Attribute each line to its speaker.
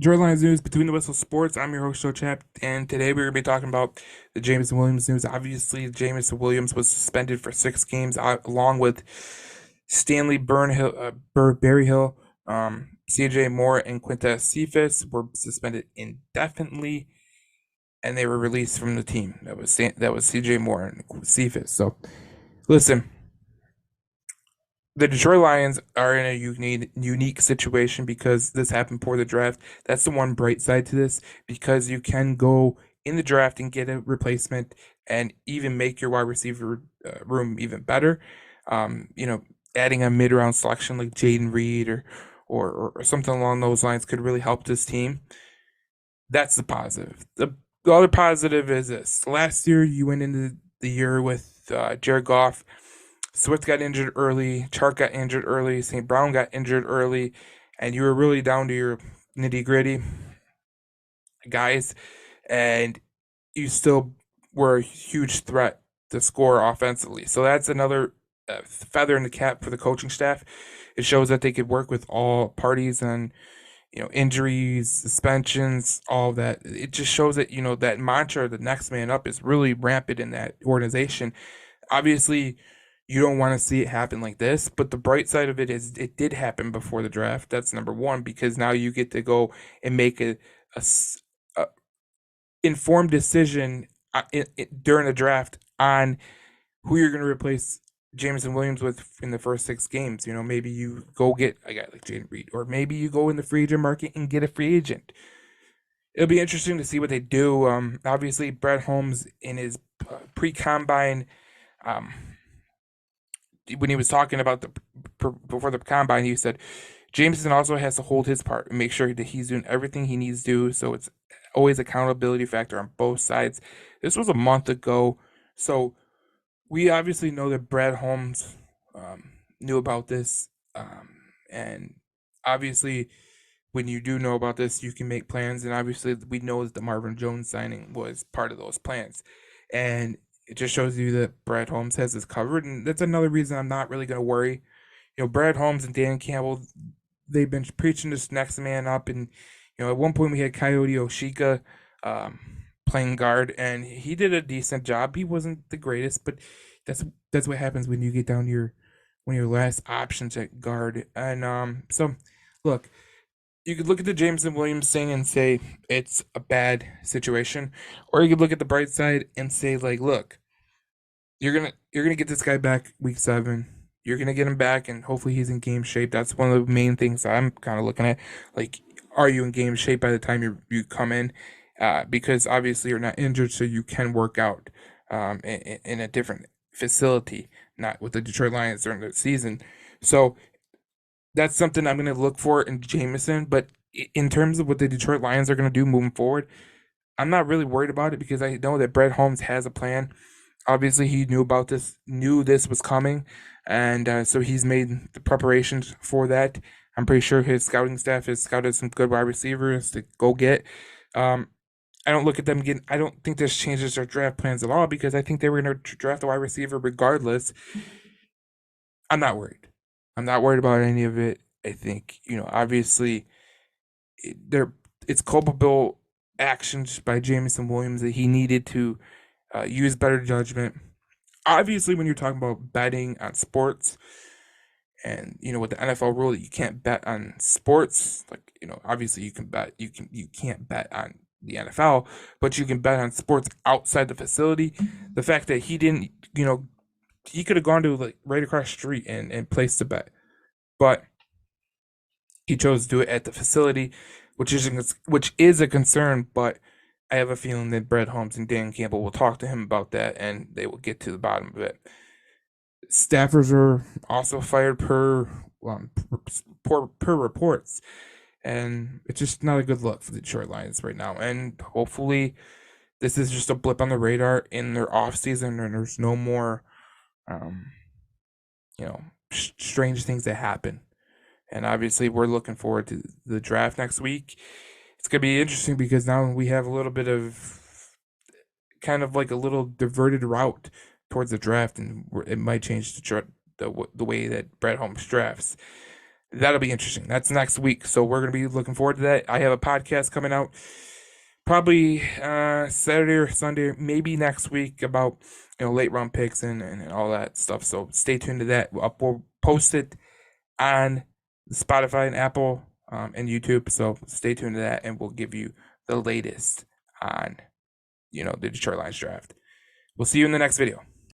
Speaker 1: Detroit Lions news between the whistle sports. I'm your host Joe Chap, and today we're going to be talking about the Jameson Williams news. Obviously, Jameson Williams was suspended for 6 games, along with Stanley Berryhill, C.J. Moore, and Quintez Cephas were suspended indefinitely, and they were released from the team. That was C.J. Moore and Cephas. So, listen, the Detroit Lions are in a unique situation because this happened before the draft. That's the one bright side to this because you can go in the draft and get a replacement and even make your wide receiver room even better. You know, adding a mid round selection like Jaden Reed or something along those lines could really help this team. That's the positive. The other positive is this: last year you went into the year with Jared Goff. Swift got injured early, Chark got injured early, St. Brown got injured early, and you were really down to your nitty gritty guys, and you still were a huge threat to score offensively. So that's another feather in the cap for the coaching staff. It shows that they could work with all parties on injuries, suspensions, all of that. It just shows that that mantra, the next man up, is really rampant in that organization. Obviously, you don't want to see it happen like this, but the bright side of it is it did happen before the draft. That's number one because now you get to go and make a a informed decision during the draft on who you're going to replace Jameson Williams with in the first 6 games. Maybe you go get a guy like Jaden Reed, or maybe you go in the free agent market and get a free agent. It'll be interesting to see what they do. Obviously, Brett Holmes in his pre-combine, um, when he was talking about before the combine, he said Jameson also has to hold his part and make sure that he's doing everything he needs to do. So it's always accountability factor on both sides. This was a month ago, so we obviously know that Brad Holmes knew about this, and obviously, when you do know about this, you can make plans. And obviously, we know that the Marvin Jones signing was part of those plans, and it just shows you that Brad Holmes has this covered. And that's another reason I'm not really going to worry. Brad Holmes and Dan Campbell, they've been preaching this next man up, and at one point we had Coyote Oshika um, playing guard, and he did a decent job. He wasn't the greatest, but that's that's what happens when you get down to your one of your last options at guard. And so look, you could look at the Jameson Williams thing and say it's a bad situation, or you could look at the bright side and say like, look, you're gonna get this guy back week 7. You're gonna get him back, and hopefully he's in game shape. That's one of the main things I'm kind of looking at. Like, are you in game shape by the time you come in? Because obviously you're not injured, so you can work out in a different facility, not with the Detroit Lions during the season. So that's something I'm gonna look for in Jameson. But in terms of what the Detroit Lions are gonna do moving forward, I'm not really worried about it because I know that Brett Holmes has a plan. Obviously, he knew this was coming, and so he's made the preparations for that. I'm pretty sure his scouting staff has scouted some good wide receivers to go get. Um, I don't look at them getting. I don't think this changes their draft plans at all because I think they were going to draft a wide receiver regardless. I'm not worried. I'm not worried about any of it. I think obviously there it's culpable actions by Jameson Williams that he needed to use better judgment. Obviously, when you're talking about betting on sports, and with the NFL rule that you can't bet on sports, like obviously you can't bet on the NFL, but you can bet on sports outside the facility. The fact that he didn't, he could have gone to like right across the street and placed a bet, but he chose to do it at the facility, which is a concern. But I have a feeling that Brett Holmes and Dan Campbell will talk to him about that, and they will get to the bottom of it. Staffers are also fired um, per reports, and it's just not a good look for the Detroit Lions right now. And hopefully, this is just a blip on the radar in their off season, and there's no more, um, you know, strange things that happen. And obviously, we're looking forward to the draft next week. It's gonna be interesting because now we have a little bit of kind of like a little diverted route towards the draft, and it might change the way that Brett Holmes drafts. That'll be interesting. That's next week, so we're gonna be looking forward to that. I have a podcast coming out probably Saturday or Sunday, maybe next week about late round picks and all that stuff. So stay tuned to that. We'll post it on Spotify and Apple and YouTube. So stay tuned to that, and we'll give you the latest on the Detroit Lions draft. We'll see you in the next video.